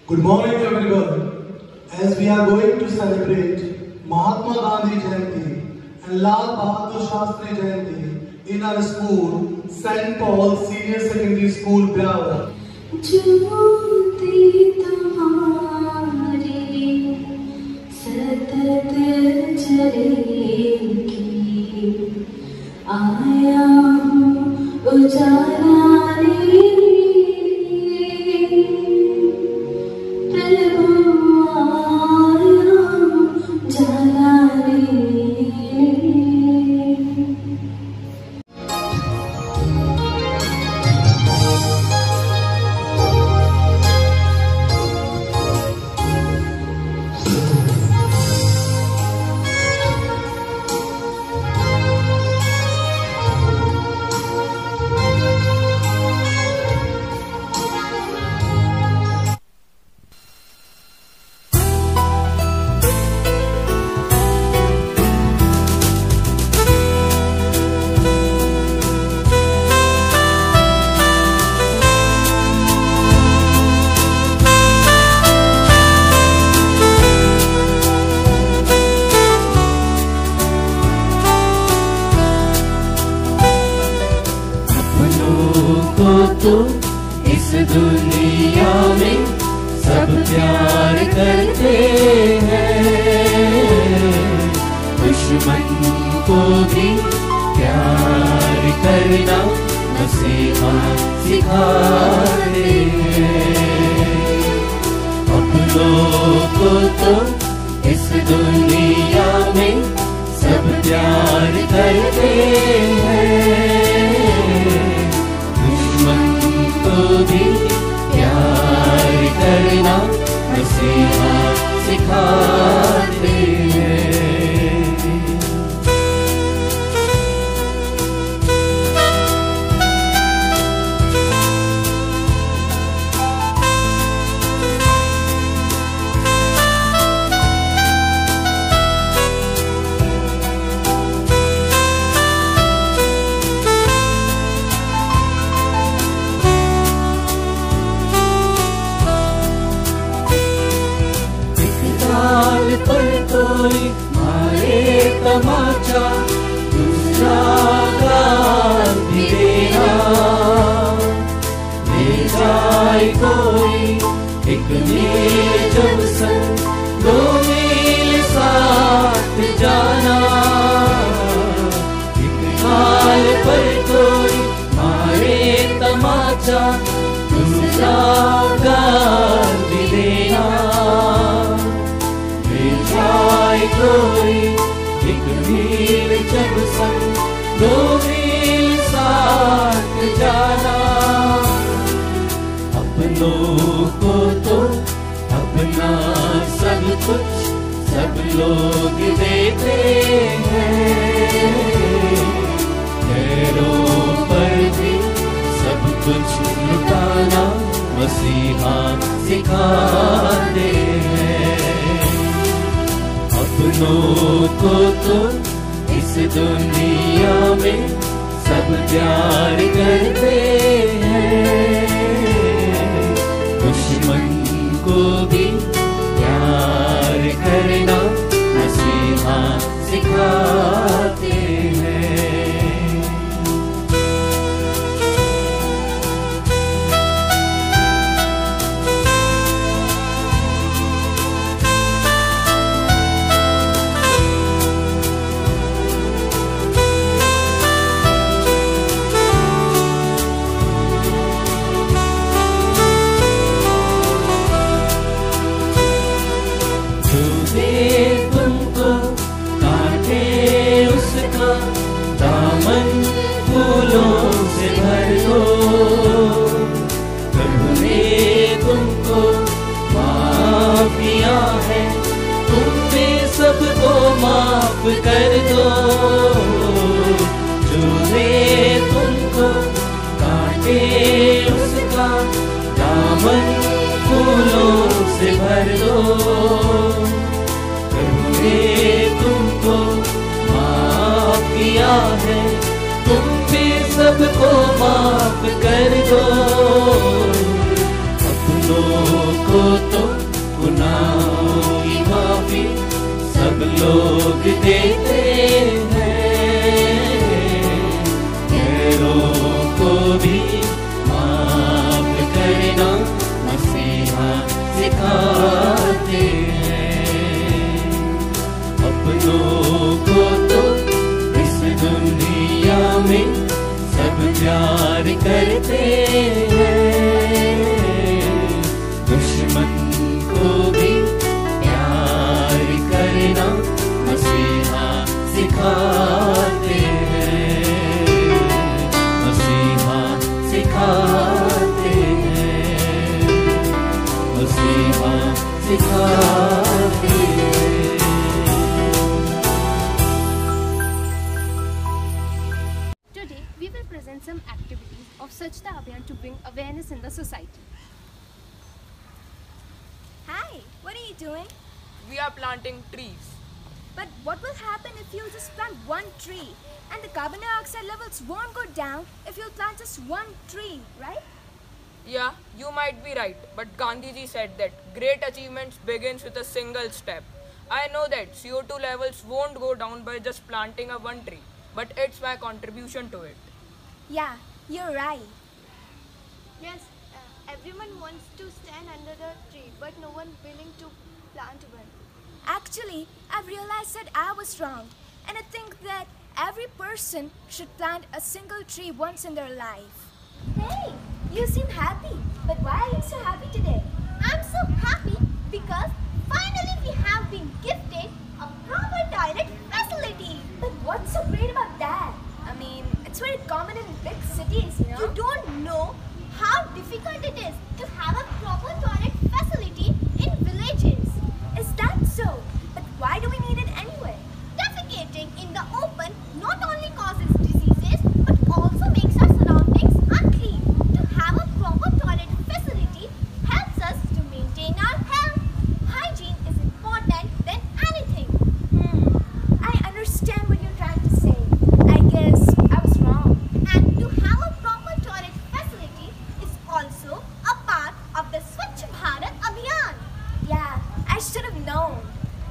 Good morning everyone. As we are going to celebrate Mahatma Gandhi Jayanti and Lal Bahadur Shastri Jayanti in our school, St. Paul Senior Secondary School, Broward. आया हूँ उजाला तो इस दुनिया में सब प्यार करते हैं, दुश्मन को भी प्यार करना मसीहा सिखाते हैं। अपनों को तो इस दुनिया में सब प्यार करते हैं, को भी प्यार करना मसीहा सिखाते हैं। पर कोई मारे तमाचा, दूसरा गाल भी देना, ले जाए कोई एक मील जब संग, 2 मील साथ जाना। एक गाल पर कोई मारे तमाचा, दूसरा गाल भी देना, कोई एक मील जब संग, 2 मील साथ जाना। अपनों को तो अपना सब कुछ सब लोग देते हैं, गैरों पर भी सब कुछ लुटाना मसीहा सिखाते हैं। अपनों को तो इस दुनिया में सब प्यार करते हैं, दुश्मन को भी प्यार करना मसीहा सिखाते हैं। तुमको काटे उसका दामन फूलों से भर दो, प्रभु ने तुमको माफ किया है, तुम भी सबको माफ कर दो। जो ने तुमको काटे उसका दामन फूलों से भर दो, तुमको माफ किया है, तुम भी सबको माफ कर दो। अपनों को तो लोग देते हैं, गैरों को भी माफ करना मसीहा सिखाते हैं। अपनों को तो इस दुनिया में सब प्यार करते हैं, दुश्मन को भी प्यार करना मसीहा सिखाते हैं, मसीहा सिखाते हैं, मसीहा सिखाते हैं। Today, we will present some activities of Swachhta Abhiyan to bring awareness in the society. Hi, what are you doing? We are planting trees. But what will happen if you just plant one tree? And the carbon dioxide levels won't go down if you plant just one tree, right? Yeah, you might be right, but Gandhiji said that great achievements begins with a single step. I know that CO2 levels won't go down by just planting a one tree, but it's my contribution to it. Yeah, you're right. Yes, everyone wants to stand under the tree, but no one willing to plant one. Actually, I've realized that I was wrong. And I think that every person should plant a single tree once in their life. Hey, you seem happy. But why are you so happy today? I'm so happy because finally we have been gifted a proper toilet facility. But what's so great about that? I mean, it's very common in big cities, you know? You don't know how difficult it is to have a proper toilet facility in villages. Is that so? But why do we need it anyway? Defecating in the open not only causes diseases but also makes our surroundings unclean. To have a proper toilet facility helps us to maintain our health. Hygiene is important than anything. I understand what you're trying to say. I guess I was wrong. And to have a proper toilet facility is also a part of the Swachh Bharat Abhiyan. Yeah, I should have known.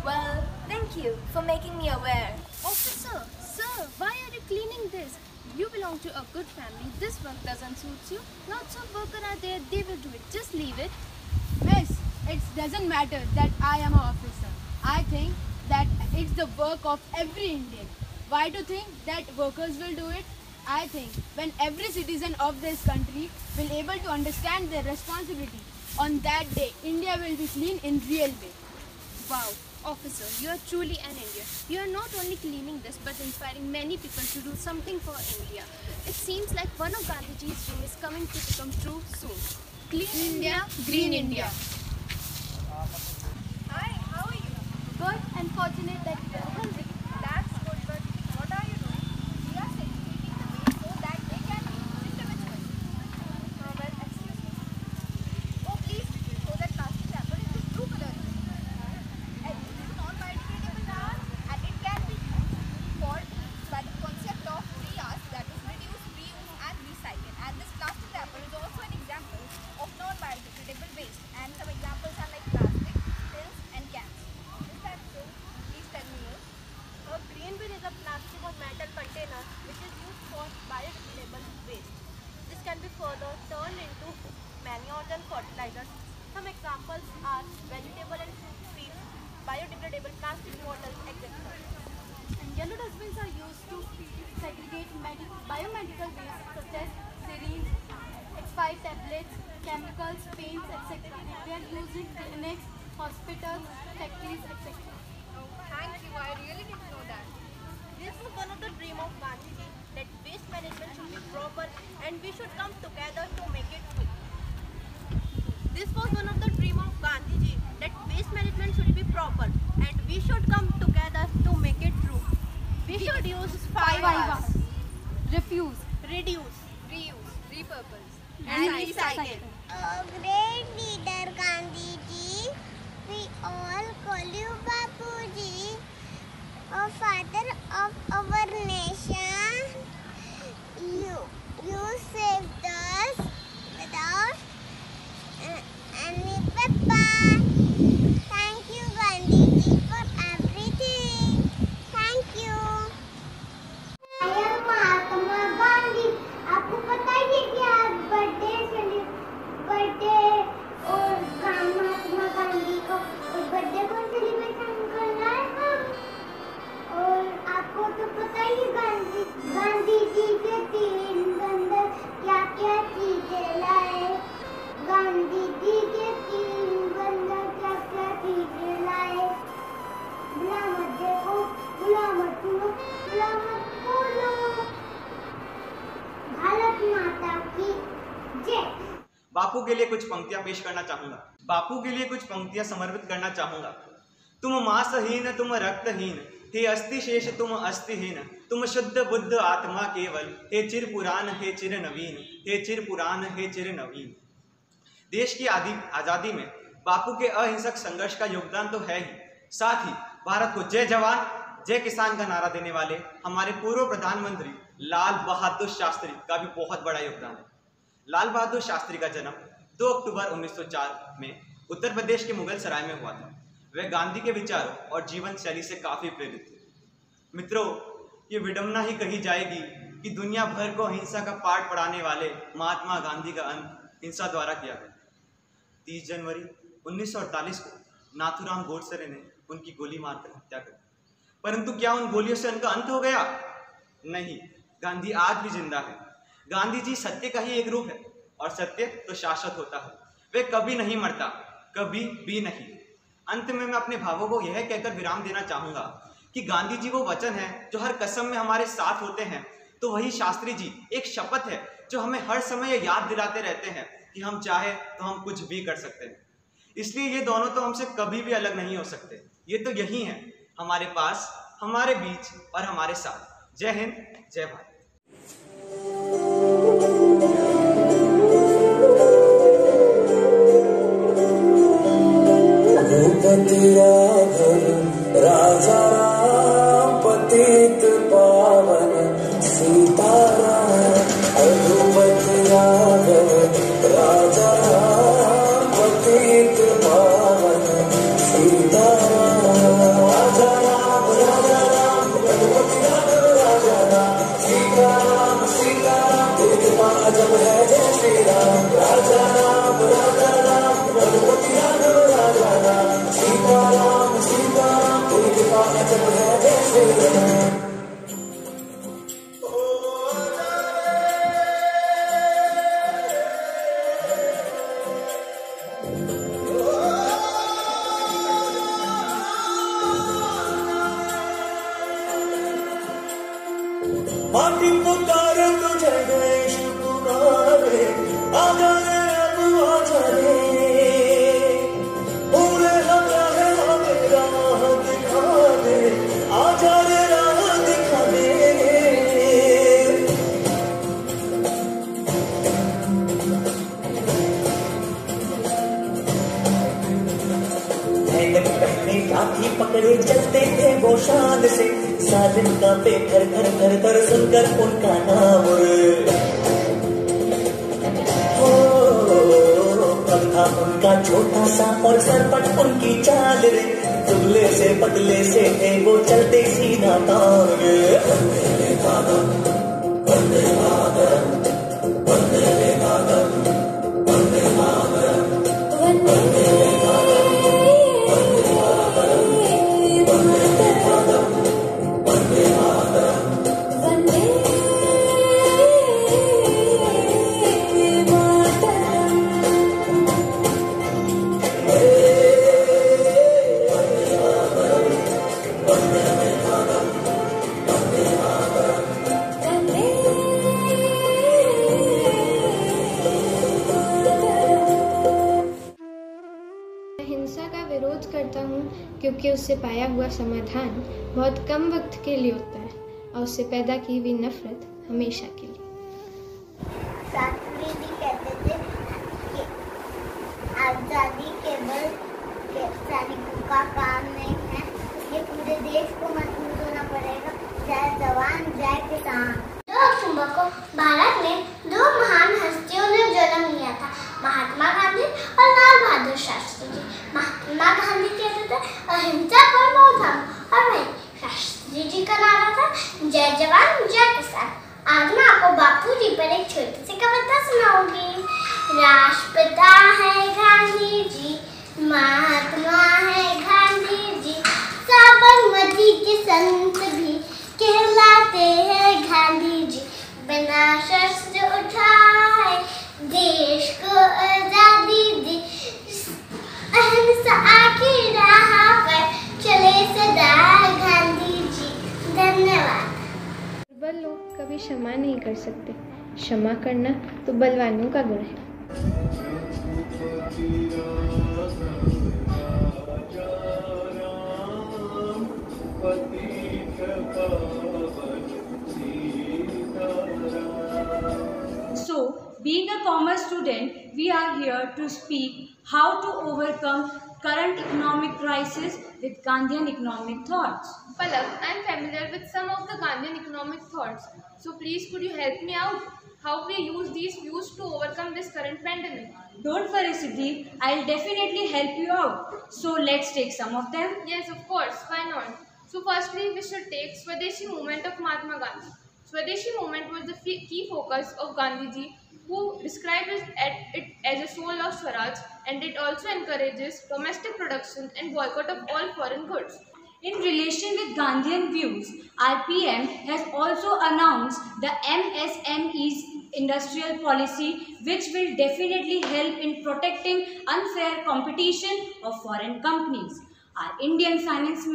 Well, thank you for making me aware. Officer, sir, why are you cleaning this? You belong to a good family. This work doesn't suit you. Lots of workers are there. They will do it. Just leave it. Miss, it doesn't matter that I am an officer. I think that it's the work of every Indian. Why do you think that workers will do it? I think when every citizen of this country will able to understand their responsibility, on that day India will be clean in real way. Wow, officer, you are truly an Indian. You are not only cleaning this but inspiring many people to do something for India. It seems like one of Gandhiji's dream is coming to become true soon. Clean India, Green India. Hi, how are you? Good and fortunate that you are healthy. That's good, but what are you doing? We are segregating the waste so that they can be individuals. Well, excuse me. Oh, please, throw that plastic wrapper in this blue color. And this is a non-biodegradable wrapper and it can be used for by the concept of 3 R's, that is reduce, reuse and recycle. And this plastic wrapper is also an example of non-biodegradable waste. And some examples are like plastic, pills and cans. Is that so? Please tell me more. A green bin is a plastic or metal container which is used for biodegradable waste. This can be further turned into manures and fertilizers. Some examples are vegetable and fruit peels, biodegradable plastic bottles, etc. And yellow dustbins are used to segregate biomedical waste such as syringes, expired tablets, chemicals, paints, etc. They are used in clinics, hospitals, factories, etc. Thank you, I really didn't know that. This was one of the dream of Gandhiji that waste management should be proper and we should come together to make it quick. This was one of the dream of Gandhiji that waste management should be proper and we should come together to make it true. We should use 5 R's. Refuse, Reduce, Reuse, repurpose, and recycle. Oh, great leader Gandhi ji, we all call you Bapu ji, oh father of our nation. You saved us without any pepper. Thank you Gandhi ji for everything. बापू के लिए कुछ पंक्तियां पेश करना चाहूंगा। बापू के लिए कुछ पंक्तियां समर्पित करना चाहूंगा। तुम मांसहीन तुम रक्तहीन, हे अस्थि शेष तुम अस्थिहीन, तुम शुद्ध बुद्ध आत्मा केवल, हे चिर पुराण हे चिर नवीन, हे चिर पुराण हे चिर नवीन। देश की आज़ादी में बापू के अहिंसक संघर्ष का योगदान तो है ही, साथ ही भारत को जय जवान जय किसान का नारा देने वाले हमारे पूर्व प्रधानमंत्री लाल बहादुर शास्त्री का भी बहुत बड़ा योगदान है। लाल बहादुर शास्त्री का जन्म 2 अक्टूबर 1904 में उत्तर प्रदेश के मुगल सराय में हुआ था। वह गांधी के विचारों और जीवन शैली से काफी प्रेरित थे। मित्रों, ये विडंबना ही कही जाएगी कि दुनिया भर को अहिंसा का पाठ पढ़ाने वाले महात्मा गांधी का अंत हिंसा द्वारा किया गया। 30 जनवरी 1948 को नाथूराम गोडसे ने उनकी गोली मारकर हत्या कर दी। परंतु क्या उन गोलियों से उनका अंत हो गया? नहीं, गांधी आज भी जिंदा है। गांधी जी सत्य का ही एक रूप है और सत्य तो शाश्वत होता है, वह कभी नहीं मरता, कभी भी नहीं। अंत में मैं अपने भावों को यह कहकर विराम देना चाहूंगा कि गांधी जी वो वचन है जो हर कसम में हमारे साथ होते हैं, तो वही शास्त्री जी एक शपथ है जो हमें हर समय यह याद दिलाते रहते हैं कि हम चाहे तो हम कुछ भी कर सकते हैं। इसलिए ये दोनों तो हमसे कभी भी अलग नहीं हो सकते। ये तो यही है हमारे पास, हमारे बीच और हमारे साथ। जय हिंद, जय भारत। राजा राम पतित पावन सीताराम, रघुपति राघव राजा राम पतित पावन सीताराम। राजा राम रघुपति राघव राजा राम, सीताराम सीताराम कृपा जब है जय श्री राम। राजा राम रघुपति राघव राजा राम, सीताराम सीताराम कृपा जब है जय श्री राम। माटी पुकारे तुझे देश पुकारे, आजा रे अब आजा रे, पूरे लगा है हमें राह दिखा दे, आजा रे राह दिखा दे। पहले लाठी पकड़े चलते थे वो शान से, सालिम का पे घर घर घर घर सुनकर उनका नाम रे। हो पग था उनका छोटा सा और सरपट उनकी चाल रे, दुबले से पतले से थे वो चलते सीधा तार रे। वंदे मातरम वंदे मातरम वंदे मातरम वंदे मातरम वंदे क्योंकि उससे पाया हुआ समाधान बहुत कम वक्त के लिए होता है और उससे पैदा की हुई नफरत हमेशा के लिए। शास्त्री जी कहते थे कि आजादी केवल सैनिकों का काम नहीं है, ये पूरे देश को मजबूत होना पड़ेगा। जय जवान जय किसान। 2 अक्टूबर को भारत में 2 महान हस्तियों ने जन्म लिया था, महात्मा गांधी और लाल बहादुर शास्त्री जी। महात्मा गांधी कहते थे अहिंसा परमो धर्म, और वही शास्त्री जी का नारा था जय जवान जय किसान। आज मैं आपको बापू जी पर एक छोटी सी कविता सुनाऊंगी। राष्ट्रपिता है गांधी जी, महात्मा है गांधी जी, साबरमती के संत भी कहलाते हैं गांधी जी। बिना शस्त्र उठाए देश को आजादी दी, अहिंसा की राह पर चले सदा गांधी जी। धन्यवाद। दुर्बल लोग कभी क्षमा नहीं कर सकते, क्षमा करना तो बलवानों का गुण है। So, being a commerce student, we are here to speak how to overcome current economic crisis with Gandhian economic thoughts. Palak, I am familiar with some of the Gandhian economic thoughts. So please could you help me out? How we use these views to overcome this current pandemic? Don't worry, Siddhi. I'll definitely help you out. So let's take some of them. Yes, of course. Why not? So firstly, we should take Swadeshi movement of Mahatma Gandhi. Swadeshi movement was the key focus of Gandhiji, who described it as a soul of Swaraj, and it also encourages domestic production and boycott of all foreign goods. In relation with Gandhian views, RPM has also announced the MSME's industrial policy, which will definitely help in protecting unfair competition of foreign companies. Our Indian Finance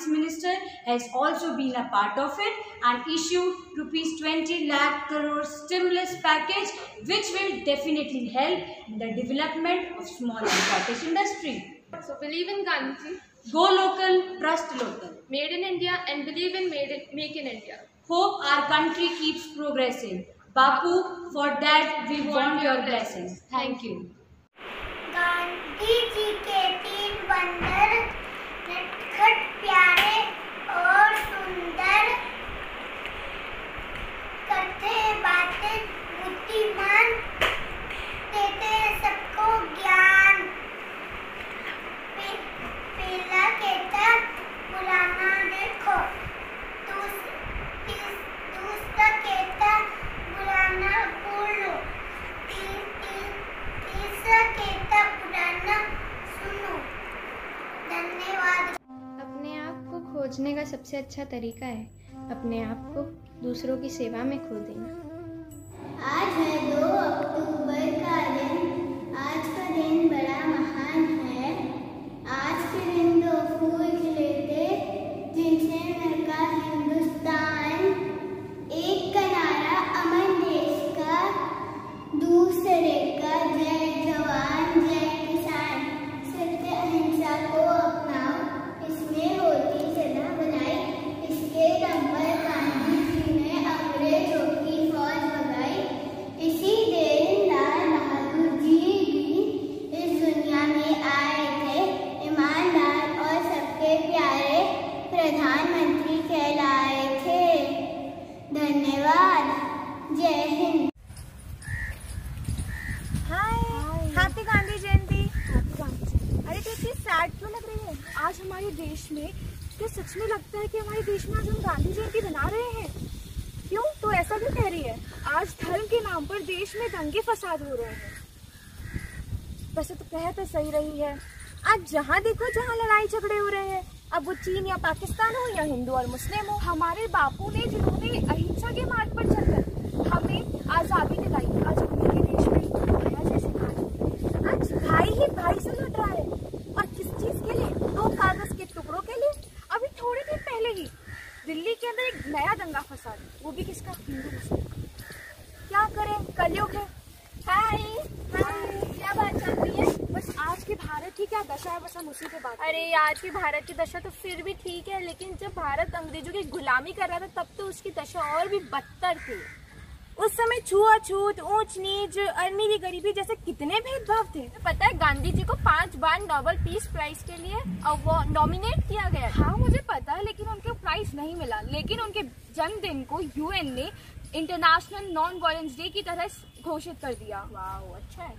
Minister has also been a part of it and issued rupees 20 lakh crore stimulus package, which will definitely help in the development of small and cottage industry. So believe in Gandhiji. Go local, trust local. Made in India and believe in Make in India. Hope our country keeps progressing. Bapu, for that we want your blessings. Thank you. Gandhi ji के 3 बंदर नटखट प्यारे और सुंदर, करते बातें बुद्धिमान, देते सबको ज्ञान। पहला कहता पुराना देखो, दूसरा कहता पुराना बोलो, तीसरा कहता पुराना सुनो। धन्यवाद। अपने आप को खोजने का सबसे अच्छा तरीका है अपने आप को दूसरों की सेवा में खो देना। आज है 2 अक्टूबर का दिन। आज का दिन बड़ा महान है। आज के दिन 2 फूल खिले थे, जिनसे महका हिंदुस्तान। एक का नारा अमर देश का, दूसरे का जय जवान जय किसान। सत्य अहिंसा को अपनाओ, इसमें होती सदा भलाई। इसके दम पर गांधी जी ने अंग्रेजों की फौज भगाई। इसी दिन लाल बहादुर जी भी इस दुनिया में आए थे। ईमानदार और सबके प्यारे प्रधानमंत्री कहलाए थे। धन्यवाद। जय हिंद। हैप्पी गांधी जयंती। अरे तो इतनी सैड क्यों लग रही है आज हमारे देश में? क्या सच में लगता है कि हमारे देश में आज हम गांधी जयंती मना रहे हैं? क्यों? तो ऐसा क्यों कह रही है? आज धर्म के नाम पर देश में दंगे फसाद हो रहे हैं। वैसे तो कह तो सही रही है, आज जहाँ देखो जहाँ लड़ाई झगड़े हो रहे हैं, अब वो चीन या पाकिस्तान हो या हिंदू और मुस्लिम हो। हमारे बापू ने जिन्होंने अहिंसा के मार्ग पर चलकर हमें आजादी दिलाई, आज उन्हीं के देश में माया जैसे कानून। आज भाई ही भाई से लड़ रहा है, और किस चीज के लिए? 2 कागज के टुकड़ों के लिए। अभी थोड़े दिन पहले ही दिल्ली के अंदर एक नया दंगा फसाद, वो भी किसका? हिंदू मुस्लिम। क्या करें, कलयुग है। हाय क्या बात चल रही है? बस आज के भारत की क्या दशा है, बस हम उसी पे बात। अरे आज की भारत की दशा तो फिर भी ठीक है, लेकिन जब भारत अंग्रेजों की गुलामी कर रहा था तब तो उसकी दशा और भी बदतर थी। उस समय छुआछूत, ऊंच नीच, अमीरी गरीबी जैसे कितने भेदभाव थे। पता है गांधी जी को 5 बार नोबेल पीस प्राइज के लिए नॉमिनेट किया गया। हाँ मुझे पता है, लेकिन उनको प्राइज नहीं मिला। लेकिन उनके जन्मदिन को यूएन ने इंटरनेशनल नॉन वायलेंस डे की तरह घोषित कर दिया। वाह अच्छा है।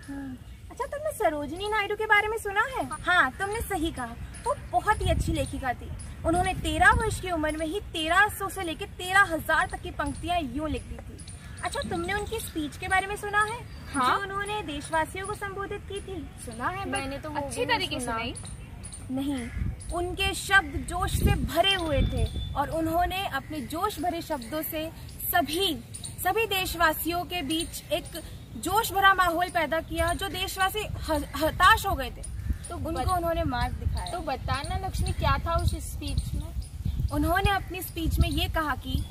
अच्छा तुमने सरोजिनी नायडू के बारे में सुना है? हाँ तुमने सही कहा, वो बहुत ही अच्छी लेखिका थी। उन्होंने 13 वर्ष की उम्र में ही 1300 से लेकर 13,000 तक की पंक्तियां यूं लिख दी थी। अच्छा तुमने उनकी स्पीच के बारे में सुना है? हाँ? जो उन्होंने देशवासियों को संबोधित की थी। सुना है, मैंने तो अच्छी तरीके से नहीं। उनके शब्द जोश से भरे हुए थे और उन्होंने अपने जोश भरे शब्दों से सभी देशवासियों के बीच एक जोश भरा माहौल पैदा किया, जो देशवासी हताश हो गए थे। तो उनको उन्होंने मार्ग दिखाया। तो बताना लक्ष्मी क्या था उस स्पीच में? उन्होंने अपनी स्पीच में ये कहा कि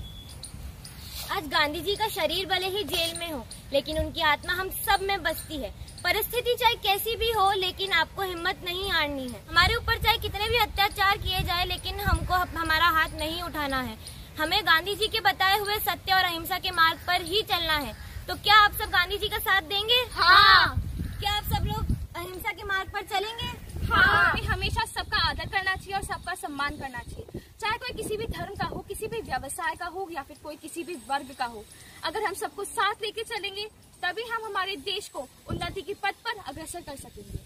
आज गांधी जी का शरीर भले ही जेल में हो, लेकिन उनकी आत्मा हम सब में बसती है। परिस्थिति चाहे कैसी भी हो, लेकिन आपको हिम्मत नहीं हारनी है। हमारे ऊपर चाहे कितने भी अत्याचार किए जाए, लेकिन हमको हमारा हाथ नहीं उठाना है। हमें गांधी जी के बताए हुए सत्य और अहिंसा के मार्ग पर ही चलना है। तो क्या आप सब गांधी जी का साथ देंगे? हाँ। क्या आप सब लोग अहिंसा के मार्ग पर चलेंगे? हाँ। हमें हमेशा सबका आदर करना चाहिए और सबका सम्मान करना चाहिए, चाहे कोई किसी भी धर्म का हो, किसी भी व्यवसाय का हो, या फिर कोई किसी भी वर्ग का हो। अगर हम सबको साथ लेके चलेंगे, तभी हम हमारे देश को उन्नति के पथ पर अग्रसर कर सकेंगे।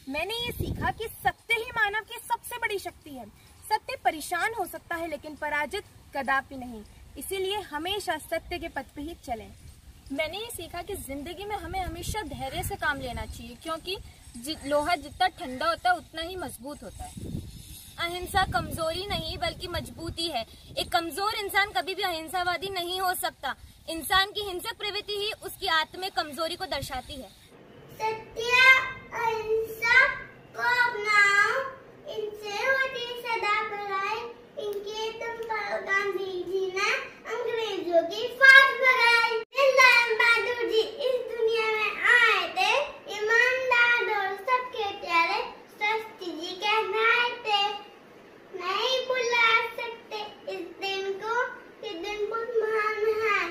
मैंने ये सीखा कि सत्य ही मानव की सबसे बड़ी शक्ति है। सत्य परेशान हो सकता है, लेकिन पराजित कदापि नहीं। इसीलिए हमेशा सत्य के पथ पे ही चलें। मैंने ये सीखा कि जिंदगी में हमें हमेशा धैर्य से काम लेना चाहिए, क्योंकि लोहा जितना ठंडा होता है उतना ही मजबूत होता है। अहिंसा कमजोरी नहीं बल्कि मजबूती है। एक कमजोर इंसान कभी भी अहिंसावादी नहीं हो सकता। इंसान की हिंसक प्रवृत्ति ही उसकी आत्मिक कमजोरी को दर्शाती है। सत्य अहिंसा को अपनाओ, इनसे होती सदा भलाई। इनके तुम पर गांधी जी ने अंग्रेजों की फांस लगाई। लाल बहादुर जी इस दुनिया में आए थे ईमानदार और सबके प्यारे शास्त्री जी कहलाए थे। नहीं भुला सकते इस दिन को, ये दिन बहुत महान है।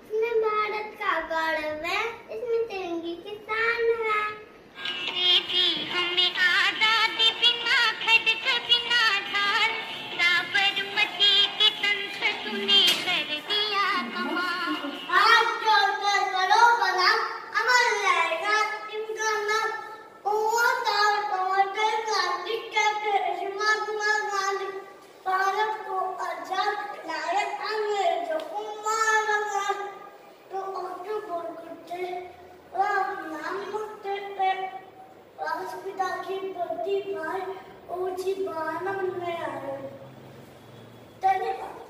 इसमें भारत का गौरव है, इसमें तिरंगे की शान है। हमें आजादी बिना खड्ग बिना ढाल, साबरमती की संसद ने कर दिया कमाल। हाथ जोड़कर करो प्रणाम, अमर रहेगा इनका नाम। महात्मा गांधी भारत को आजाद लाए, अंग्रेजों को मारा। तो अक्टूबर करते नाम मुक्ति पे राष्ट्रपिता की प्रतिभा और जीवन में आए। धन्यवाद।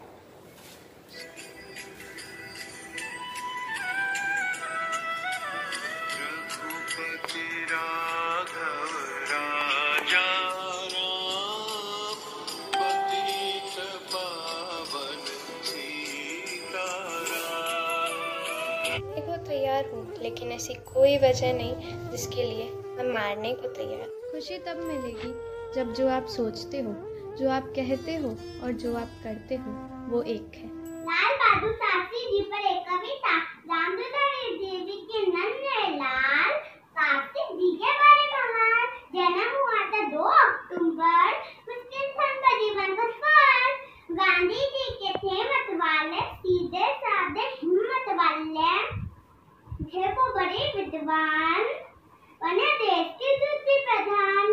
को तैयार हूँ, लेकिन ऐसी कोई वजह नहीं जिसके लिए मैं मारने को तैयार। खुशी तब मिलेगी जब जो आप सोचते हो, जो आप कहते हो और जो आप करते हो वो एक है। लाल बहादुर शास्त्री जी पर एक कविता। रामदुलारी देवी के नन्हे लाल शास्त्री जी के बारे कहा। जन्म हुआ था 2 अक्टूबर, मुश्किल था उनका जीवन का सफर। गांधी जी के थे मतवाले, सीधे साधे हिम्मत वाले, थे वो बड़े विद्वान, बने देश के दूसरे प्रधान।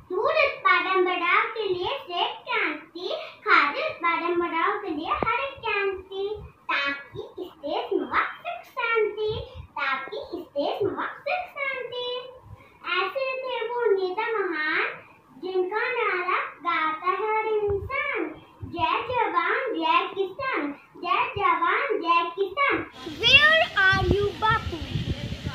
दूध उत्पादन बढ़ाव के लिए श्वेत क्रांति, खाद्य उत्पादन बढ़ाव के लिए हरित क्रांति, ताकि इस देश में सुख शांति, ताकि इस देश में सुख शांति। ऐसे थे वो नेता महान, जिनका नारा गाता है हर इंसान। जय जवान जय किसान, जय जवान जय किसान। Where are you, Bapu?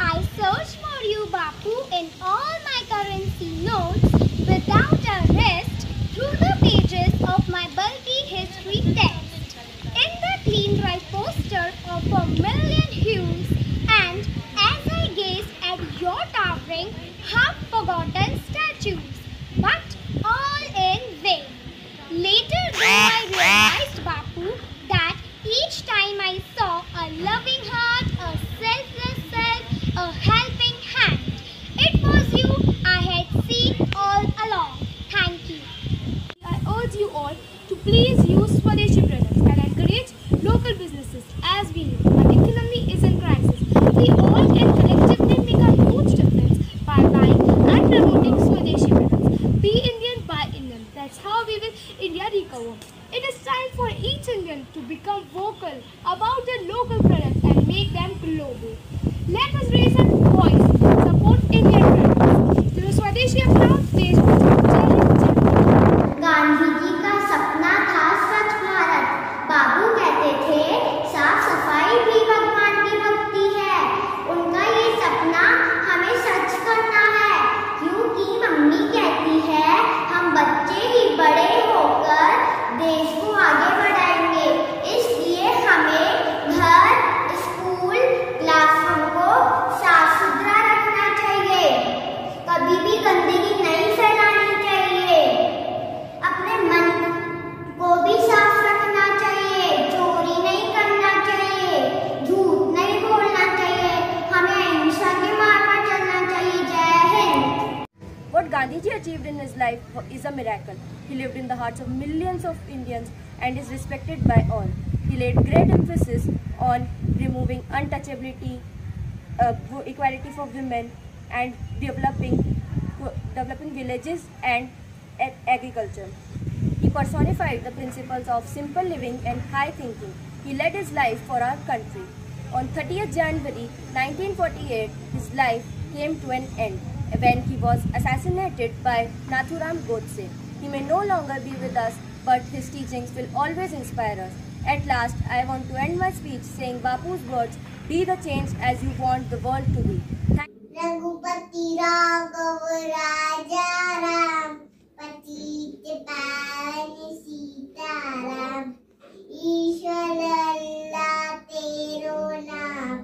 I search for you, Bapu, in all my currency notes without a rest through the pages of my bulky history text. In the clean dry poster of a million hues, and as I gazed at your towering, half-forgotten statues, but all in vain. Later though I realized, Bapu, that each time I saw a loving heart, a selfless self, a helping hand, it was you I had seen all along. Thank you. I urge you all to please use Swadeshi products and encourage local businesses. As we know, our economy is in crisis. We all can collectively make a huge difference by buying and promoting Swadeshi products. Be Indian, buy Indian. That's how we will India recover. It is time for each Indian to become vocal about their local products and make them global. Let us raise our voice, support Indian products. To the Swadeshi approach, देश गांधी जी का सपना था स्वच्छ भारत। बाबू कहते थे साफ सफाई भी भगवान की भक्ति है। उनका ये सपना हमें सच करना है, क्योंकि मम्मी कहती है हम बच्चे ही बड़े होकर देश को आगे बढ़ाएंगे। इसलिए हमें Gandhiji achieved in his life is a miracle. He lived in the hearts of millions of Indians and is respected by all. He laid great emphasis on removing untouchability, equality for women, and developing villages and agriculture. He personified the principles of simple living and high thinking. He led his life for our country. On 30th January 1948, his life came to an end when he was assassinated by Nathuram Godse. He may no longer be with us, but his teachings will always inspire us. At last, I want to end my speech saying Bapu's words, be the change as you want the world to be. Raghupati Raghav Raja Ram, Patite Pani Sitaram, Ishwar Allah Tero Naam,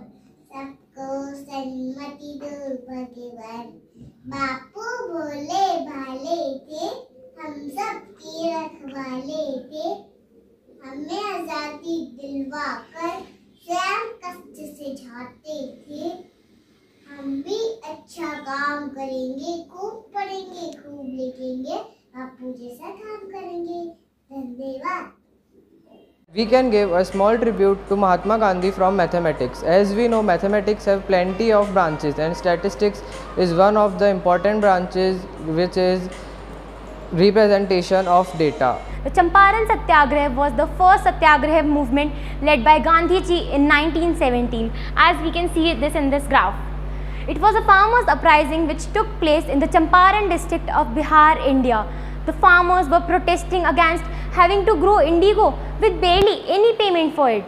Sabko Sanmati do Bhagavan. बापू भोले भाले थे, हम सब की रखवाले थे, हमें आजादी दिलवा कर स्वयं कष्ट से झाते थे। हम भी अच्छा काम करेंगे, खूब पढ़ेंगे, खूब लिखेंगे, बापू जैसा काम करेंगे। धन्यवाद। We can give a small tribute to Mahatma Gandhi from mathematics. As we know, mathematics have plenty of branches and statistics is one of the important branches, which is representation of data. The Champaran Satyagraha was the first Satyagraha movement led by Gandhiji in 1917, as we can see this in this graph. It was a farmers' uprising which took place in the Champaran district of Bihar, India. The farmers were protesting against having to grow indigo with barely any payment for it.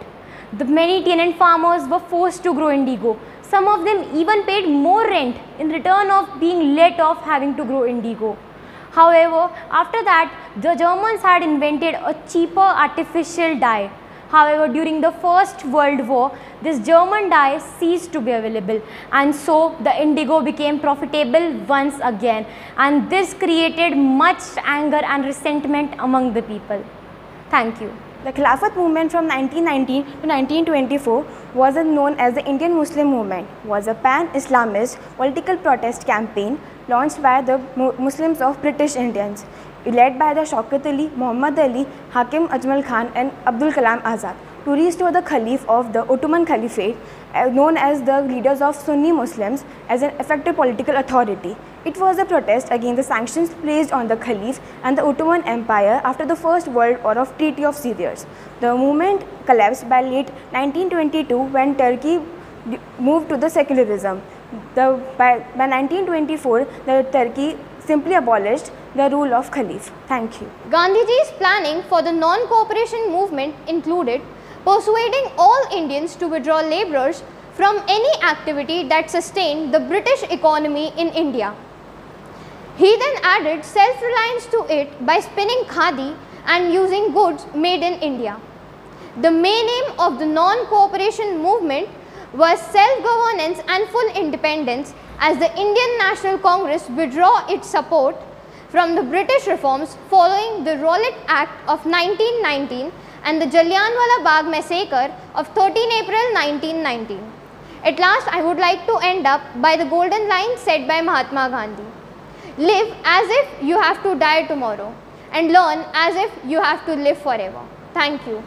The many tenant farmers were forced to grow indigo. Some of them even paid more rent in return of being let off having to grow indigo. However, after that, the Germans had invented a cheaper artificial dye. However, during the First World War, this German dye ceased to be available, and so the indigo became profitable once again, and this created much anger and resentment among the people. Thank you. The Khilafat movement from 1919 to 1924 was known as the Indian Muslim movement, was a pan-Islamist political protest campaign launched by the Muslims of British Indians, led by the Shaukat Ali, Muhammad Ali, Hakim Ajmal Khan and Abdul Kalam Azad, to restore the Caliph of the Ottoman Caliphate, known as the leaders of Sunni Muslims, as an effective political authority. It was a protest against the sanctions placed on the Caliph and the Ottoman Empire after the First World War of Treaty of Sevres. The movement collapsed by late 1922 when Turkey moved to the secularism. By 1924, the Turkey simply abolished the rule of Caliph. Thank you. Gandhiji's planning for the non-cooperation movement included persuading all Indians to withdraw labourers from any activity that sustained the British economy in India. He then added self-reliance to it by spinning khadi and using goods made in India. The main aim of the non-cooperation movement was self-governance and full independence, as the Indian National Congress withdrew its support from the British reforms following the Rowlatt Act of 1919 and the Jallianwala Bagh massacre of 13 April 1919. At last, I would like to end up by the golden line said by Mahatma Gandhi. Live as if you have to die tomorrow, and learn as if you have to live forever. Thank you.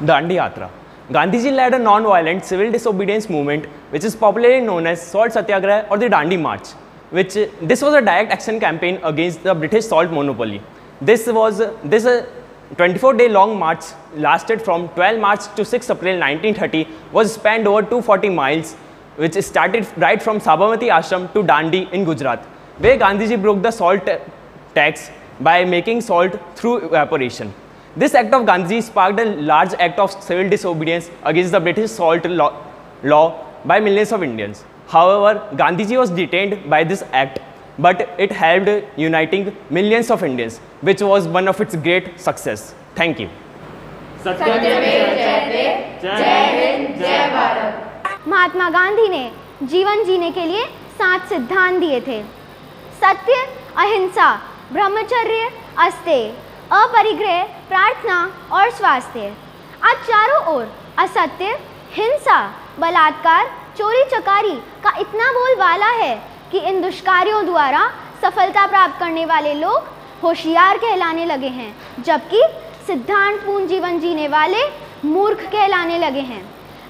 Dandi Yatra. Gandhiji led a non-violent civil disobedience movement which is popularly known as Salt Satyagraha or the Dandi March. This was a direct action campaign against the British salt monopoly. This 24-day long march lasted from 12 March to 6 April 1930, was spanned over 240 miles, which started right from Sabarmati Ashram to Dandi in Gujarat, where Gandhiji broke the salt tax by making salt through evaporation. This act of Gandhiji sparked a large act of civil disobedience against the British salt law by millions of Indians. However, Gandhiji was detained by this act, but it helped uniting millions of Indians, which was one of its great success. Thank you. Mahatma Gandhi ने जीवन जीने के लिए 7 सिद्धांत दिए थे। सत्य, अहिंसा, ब्रह्मचर्य, अस्तेय, अपरिग्रह, प्रार्थना और स्वास्थ्य। आज चारों ओर असत्य, हिंसा, बलात्कार, चोरी चकारी का इतना बोलबाला है कि इन दुष्कारियों द्वारा सफलता प्राप्त करने वाले लोग होशियार कहलाने लगे हैं, जबकि सिद्धांतपूर्ण जीवन जीने वाले मूर्ख कहलाने लगे हैं।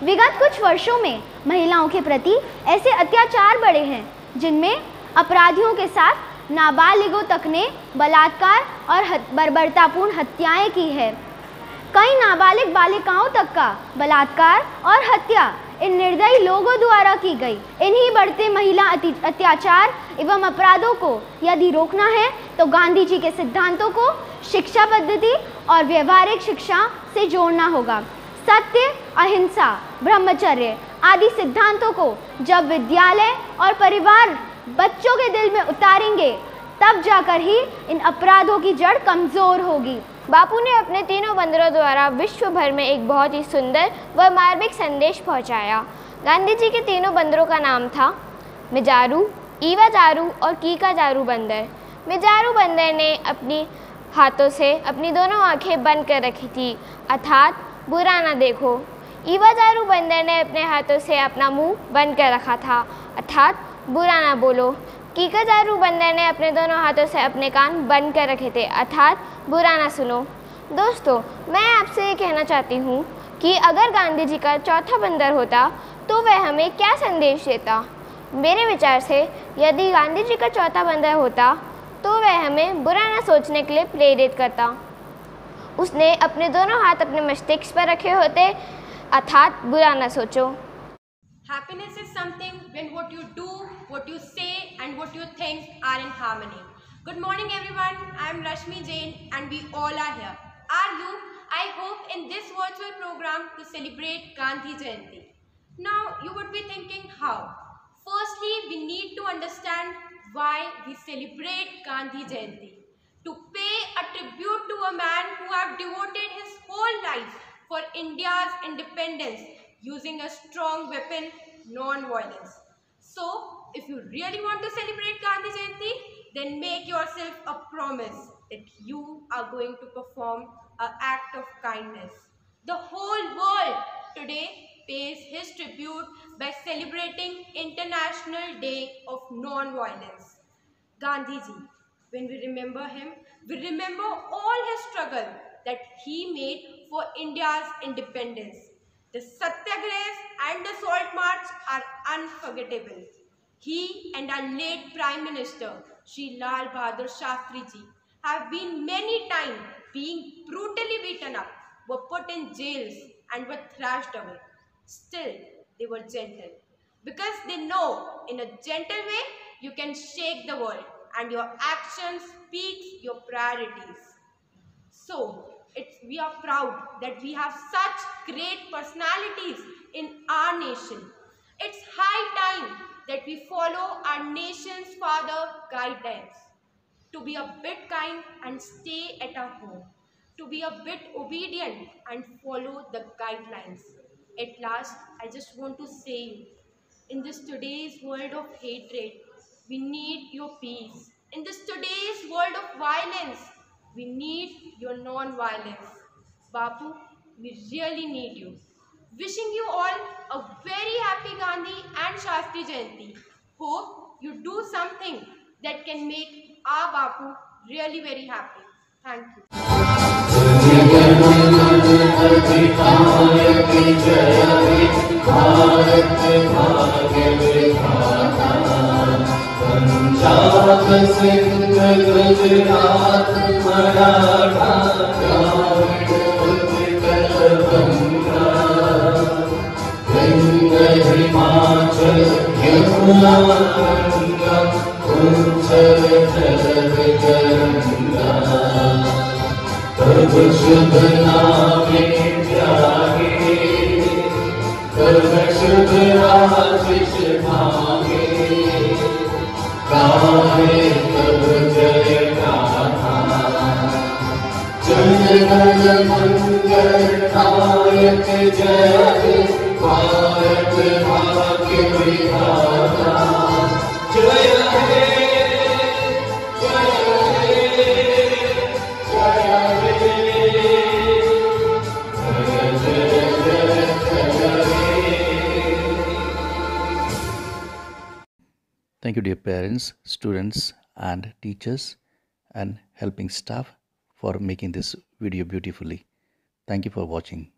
विगत कुछ वर्षों में महिलाओं के प्रति ऐसे अत्याचार बढ़े हैं जिनमें अपराधियों के साथ नाबालिगों तक ने बलात्कार और बर्बरतापूर्ण हत्याएं की है। कई नाबालिग बालिकाओं तक का बलात्कार और हत्या इन निर्दयी लोगों द्वारा की गई। इन्हीं बढ़ते महिला अत्याचार एवं अपराधों को यदि रोकना है तो गांधी जी के सिद्धांतों को शिक्षा पद्धति और व्यवहारिक शिक्षा से जोड़ना होगा। सत्य, अहिंसा, ब्रह्मचर्य आदि सिद्धांतों को जब विद्यालय और परिवार बच्चों के दिल में उतारेंगे तब जाकर ही इन अपराधों की जड़ कमज़ोर होगी। बापू ने अपने तीनों बंदरों द्वारा विश्व भर में एक बहुत ही सुंदर व मार्मिक संदेश पहुंचाया। गांधी जी के तीनों बंदरों का नाम था मिजारू, ईवाजारू और कीकाजारू बंदर। मिजारू बंदर ने अपनी हाथों से अपनी दोनों आंखें बंद कर रखी थी, अर्थात बुरा ना देखो। ईवाजारू बंदर ने अपने हाथों से अपना मुंह बंद कर रखा था, अर्थात बुरा ना बोलो। कीकाजारू बंदर ने अपने दोनों हाथों से अपने कान बंद कर रखे थे, अर्थात बुरा ना सुनो। दोस्तों, मैं आपसे ये कहना चाहती हूँ कि अगर गांधी जी का चौथा बंदर होता तो वह हमें क्या संदेश देता। मेरे विचार से यदि गांधी जी का चौथा बंदर होता तो वह हमें बुरा ना सोचने के लिए प्रेरित करता। उसने अपने दोनों हाथ अपने मस्तिष्क पर रखे होते, अर्थात बुरा ना सोचो। Happiness is something when what you do, what you say and what you think are in harmony. Good morning everyone, I am Rashmi Jain and we all are here. Are you? I hope in this virtual program to celebrate Gandhi Jayanti. Now you would be thinking how? Firstly, we need to understand why we celebrate Gandhi Jayanti. To pay a tribute to a man who have devoted his whole life for India's independence using a strong weapon, non-violence. So, if you really want to celebrate Gandhi Jayanti, then make yourself a promise that you are going to perform an act of kindness. The whole world today pays his tribute by celebrating International Day of Non-Violence. Gandhiji, when we remember him, we remember all his struggle that he made for India's independence. The Satyagrahas and the Salt March are unforgettable. He and our late Prime Minister, Shri Lal Bahadur Shastri Ji, have been many times being brutally beaten up, were put in jails and were thrashed away. Still, they were gentle. Because they know in a gentle way, you can shake the world and your actions speak your priorities. So, we are proud that we have such great personalities in our nation. It's high time that we follow our nation's father guidelines. To be a bit kind and stay at our home. To be a bit obedient and follow the guidelines. At last, I just want to say, in this today's world of hatred, we need your peace. In this today's world of violence, we need your non-violence. Bapu, we really need you. Wishing you all a very happy Gandhi and Shastri Jayanti. Hope you do something that can make our Bapu really very happy. Thank you. Thank you, dear parents, students, and teachers and helping staff for making this video beautifully. Thank you for watching.